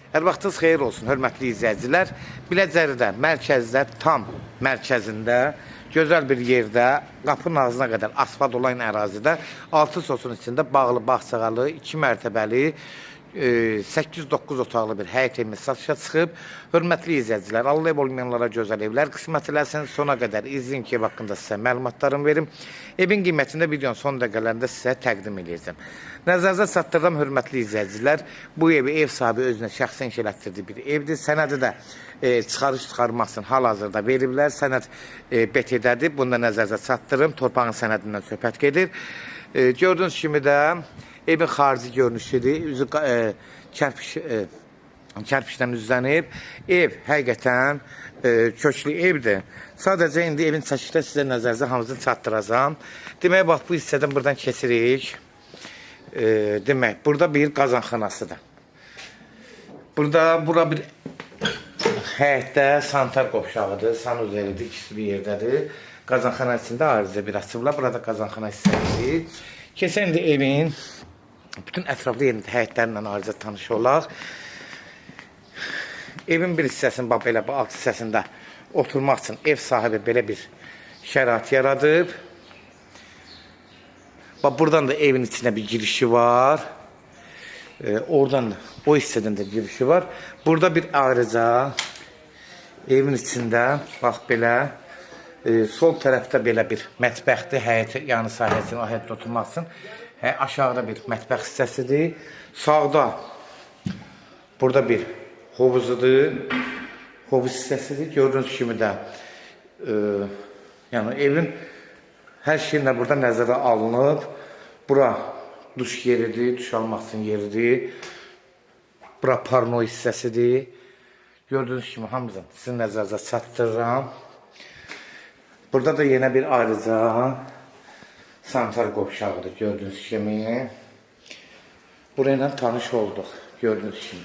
Hər vaxtınız xeyir olsun, hörmətli izləyicilər. Biləcəridə, mərkəzdə, tam mərkəzində, gözəl bir yerdə, qapının ağzına qədər asfalt olan ərazidə, 6 sosun içində bağlı, bağçağalı, 2 mərtəbəli, 8-9 otaqlı bir həyət evi satışa çıxıb. Hörmətli izləyicilər, Allah ev olmayanlara gözəl evlər qismət eləsin. Sona qədər izin ki, ev haqqında sizə məlumatlarımı verim. Evin qiymətində videonun son dəqiqələrində sizə təqdim edəcəm. Nəzərinizə çatdırıram, hörmətli izləyicilər. Bu evi ev sahibi özünə şəxsən işlətdirdiyi bir evdir. Sənədi də çıxarmaq üçün hal-hazırda veriblər. Sənəd BT-dədir. Bunu da nəzərinizə çatdırım. Torpağın sənədindən söhbət gedir. Gördüyünüz kimi də evin xarici görünüşüdür. Üzü kərpişdən üzlənib. Ev həqiqətən köklü evdir. Sadəcə indi evin çəkişdə sizə nəzərinizə hamısını çatdıracağım. Demək, bax, bu hissədən buradan kesirik. Demək, burada bir qazanxanasıdır. Bura bir həyətdə sanitar qovşağıdır, sanuzelidir, ikisi bir yerdədir. Qazanxana içində ayrıca bir açıblar. Burada qazanxana hissəlidir. Keçən indi evin bütün ətraflı yerində həyətlərlə ayrıca tanış olaq. Evin bir hissəsinin, belə bu alt hissəsində oturmaq üçün ev sahibi belə bir şərait yaradıb. Buradan da evin içində bir girişi var. Oradan da, o hissədən də girişi var. Burada bir ayrıca evin içində, bax belə, sol tərəfdə belə bir mətbəxdir, həyəti, yəni sahəsinin həyətdə oturmaq üçün. Aşağıda bir mətbəx hissəsidir. Sağda burada bir hovuzudur. Hovuz hissəsidir. Gördüyünüz kimi də yəni evin hər şeyinlə burada nəzərə alınıb. Bura duş yeridir, duş almaq üçün yeridir. Bura parno hissəsidir. Gördüyünüz kimi hamısını sizin nəzərinizə çatdırıram. Burada da yenə bir ayrıca sanitar qovşağıdır, gördüyünüz kimi. Burayla tanış olduq, gördüyünüz kimi.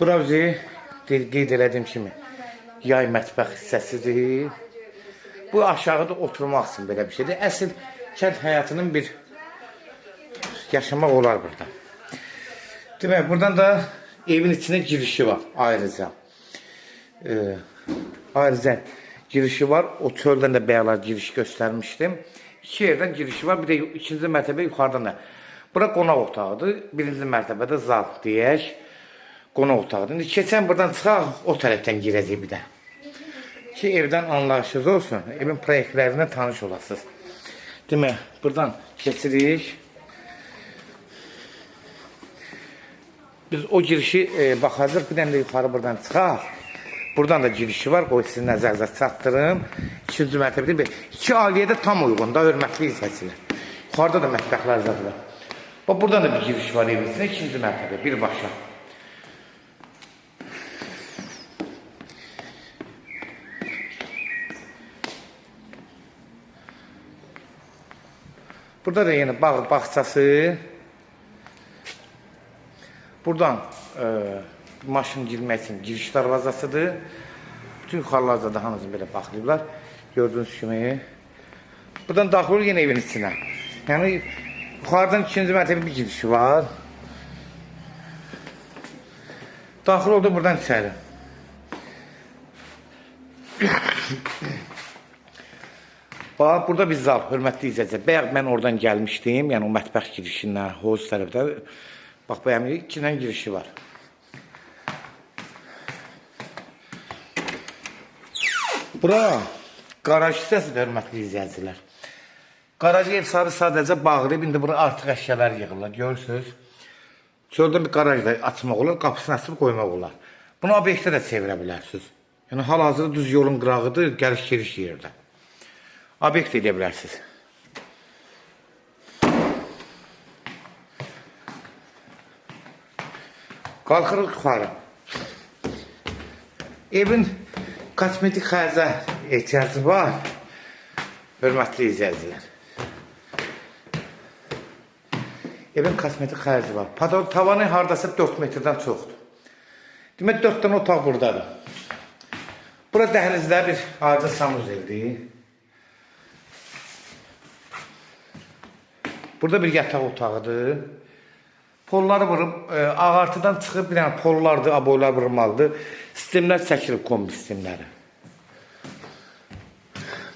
Bura bizi qeyd elədiyim kimi yay mətbəx hissəsidir. Bu aşağıda oturmaq üçün belə bir şeydir. Əsl kənd həyatının bir yaşamaq olar burada. Demək, buradan da evin içində girişi var ayrıca. Ayrıca girişi var. O çöldən də bəyələr giriş göstərmişdim. 2 yerdən girişi var. Bir də ikinci mərtəbə yuxarıdan da. Bura qonaq otağıdır. Birinci mərtəbədə zal deyək. Qonaq otağıdır. İndi keçən buradan çıxaq, o tərəfdən girəcək bir də. Ki, evdən anlayışınız olsun. Evin proyektlərindən tanış olasınız. Demək, buradan keçirik. Biz o girişi baxacaq. Bir dənə də yuxarı buradan çıxaq. Buradan da girişi var. Qoy sizin nəzərinizə çatdırım. 2-ci mərtəbədə bir. 2 aliyyədə tam uyğun da, hörmətli izləyicilər. Yuxarıda da mətbəxlər zadılar. Bax, buradan da bir giriş var evin içində. 2-ci mərtəbə, birbaşa. Burada da yenə bağçası. Buradan maşın girmək üçün giriş darvazasıdır. Bütün yuxarılarda da hamısını belə baxlayıblar. Gördüyünüz kimi. Buradan daxil olur yenə evin içinə. Yəni, yuxarıdan 2-ci mərtəbə bir girişi var. Daxil oldu buradan içəri. Bax, burada bir zal, hörmətli izləyicilər. Bayaq mən oradan gəlmişdim, yəni o mətbəx girişindən, hovuz tərəfdə. Bax, bayaq 2 dənə girişi var. Bura qaraj hissəsidir, hörmətli izləyicilər. Qarajı ev sahibi sadəcə bağlayıb, indi bura artıq əşyalar yığırlar, görürsünüz. Çöldən bir qaraj da açmaq olar, qapısını açıb qoymaq olar. Bunu obyektə də çevirə bilərsiniz. Yəni, hal-hazırda düz yolun qırağıdır, gəliş-giriş yerdə. Obyekt edə bilərsiniz. Qalxırıq yuxarı. Evin kosmetik xərcə ehtiyacı var, hörmətli izləyicilər. Evin kosmetik xərci var. Tavanı hardasa 4 metrdən çoxdur. Demək, 4 dənə otaq buradadır. Bura dəhlizdə bir ayrıca sanuzeldir. Burada bir yataq otağıdır. Polları vurub, ağartıdan çıxıb bir dənə pollardır, aboylar vurmalıdır. Sistemlər çəkilib, kombi sistemləri.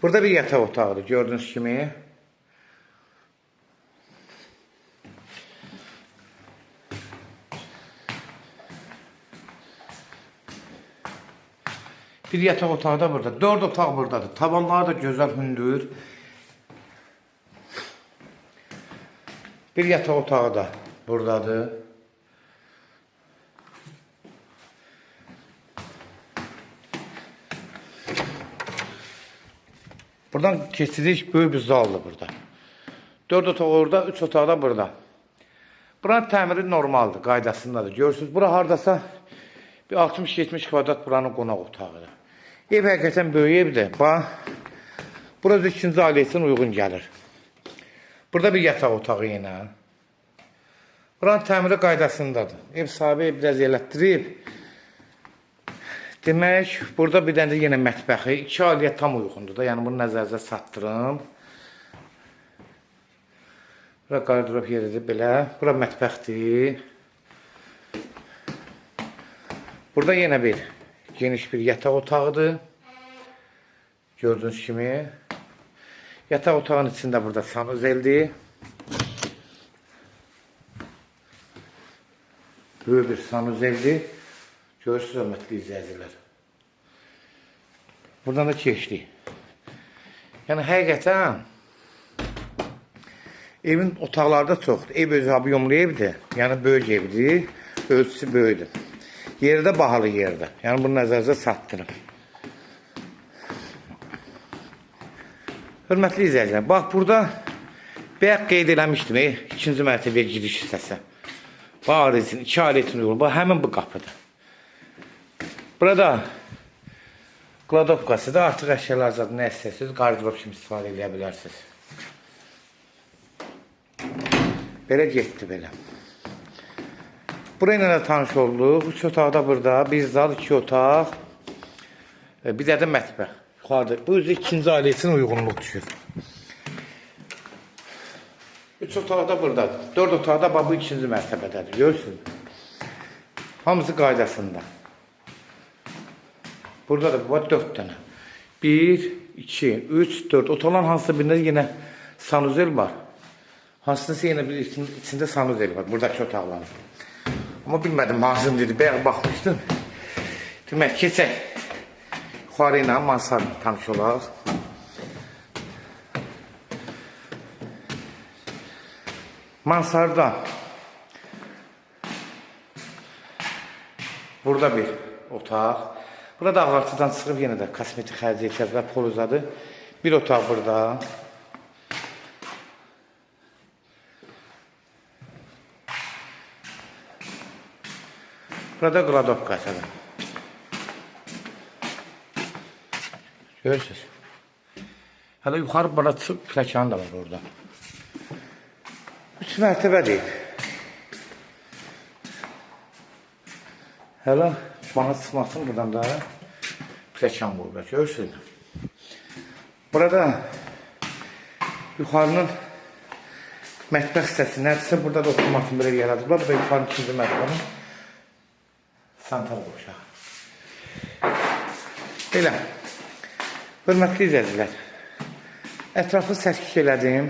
Burada bir yataq otağıdır, gördüyünüz kimi. Bir yataq otağı da burada. 4 otaq buradadır. Tavanları da gözəl hündür. Bir yataq otağı da buradadır. Buradan keçirik, böyük bir zaldır burada. 4 otaq orada, 3 otaq da burada. Buranın təmiri normaldır, qaydasındadır. Görürsünüz, bura hardasa bir 60-70 kvadrat buranın qonaq otağıdır. Ev həqiqətən böyük evdir. Bax, burası ikinci ailə üçün uyğun gəlir. Burada bir yataq otağı yenə. Buranın təmiri qaydasındadır. Ev sahibi biraz elətdirib. Demək, burada bir dənə də yenə mətbəxi. 2 ailəyə tam uyğundur da. Yəni, bunu nəzərinizə satdırım. Bura qardırop yeridir belə. Bura mətbəxdir. Burada yenə bir geniş bir yataq otağıdır. Gördüyünüz kimi. Yataq otağın içində burada sanuzeldir. Böyük bir sanuzeldir. Görürsünüz, hörmətli izləyicilər. Buradan da keçdik. Yəni, həqiqətən evin otaqları da çoxdur. Ev özü abiyomlu evdir. Yəni, böyük evdir. Ölçüsü böyüdür. Yeri də bahalı yerdir. Yəni, bunu nəzərinizə satdırım. Hörmətli izləyicilər, bax, burada bayaq qeyd eləmişdim, ikinci mərtəbəyə giriş hissəsi. Barizin, 2 ailə üçün uyğun. Bax, həmin bu qapıdır. Burada qladovkası da artıq əşyalar zaten nə istəyirsiniz, qardırop kimi istifadə edə bilərsiniz. Belə getdi, belə. Burayla da tanış olduq. 3 otaq da burada, bir zal, 2 otaq, bir də mətbəx. Yuxarıda. Bu üzrə ikinci ailə üçün uyğunluq düşür. 3 otaq da buradadır. 4 otaq da bu ikinci mərtəbədədir. Görürsünüz. Hamısı qaydasında. Burada da var 4 dənə. 1, 2, 3, 4. Otaqların hansısa birində yenə sanuzel var. Hansısa yenə bir içində sanuzel var. Buradakı otaqların. Amma bilmədim, mazım dedi. Bayaq baxmışdım. Demək, keçək. Yuxarı ilə mansarla tanış olaq. Mansarda burada bir otaq. Burada ağartıdan çıxıb yenə də kosmetik xərci ehtiyaclar pol uzadı. Bir otaq burada. Burada qladovkasıdır. Görürsünüz. Hələ yuxarı bana çıxıb pləkanı da var orada. 3 mərtəbə deyil. Hələ bana çıxmasın buradan da pləkan vurur. Görürsünüz. Burada yuxarının mətbəx hissəsi nədirsə, burada da oturmasını belə yaradıblar. Bu da yuxarının ikinci mətbəxinin santar qoşağı. Belə. Hörmətli izləyicilər, ətrafı sərkik elədim.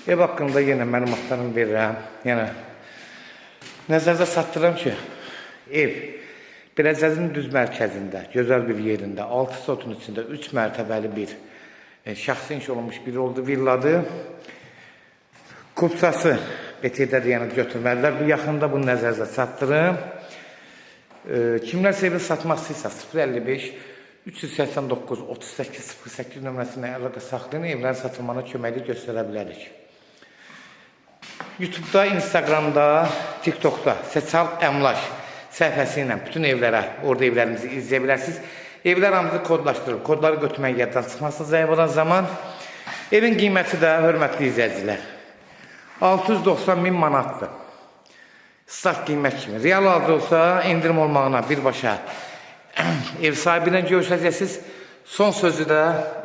Ev haqqında yenə məlumatlarımı verirəm. Yəni, nəzərdə satdırıram ki, ev Biləcəzin düz mərkəzində, gözəl bir yerində, 6 sotun içində 3 mərtəbəli bir şəxsi inşa olunmuş bir oldu villadır. Kupçası BT-də yəni götürməlilər. Bu yaxında bunu nəzərdə satdırım. Kimlər sevil satmaq istəyirsə 055 389 38 08 nömrəsinə əlaqə saxlayın, evlərin satılmana köməkli göstərə bilərik. YouTube'da, Instagram'da, TikTok'da Seçal Əmlak səhifəsi ilə bütün evlərə, orada evlərimizi izləyə bilərsiniz. Evlər hamımızı kodlaşdırır. Kodları götürmək yerdən çıxmasınız zəif olan zaman. Evin qiyməti də, hörmətli izləyicilər, 690.000 manatdır. Start qiymət kimi. Real adı olsa, indirim olmağına birbaşa ev sahibi ilə görüşəcəksiniz. Son sözü də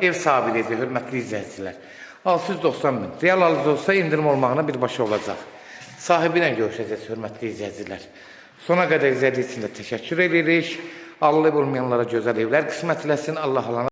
ev sahibi deyəcək, hörmətli izləyicilər. 690.000. Real alıcı olsa indirim olmağına birbaşa olacaq. sahibi ilə görüşəcəz, hörmətli izləyicilər. Sona qədər izlədiyiniz üçün də təşəkkür edirik. Allah olmayanlara gözəl evlər qismət eləsin. Allah alana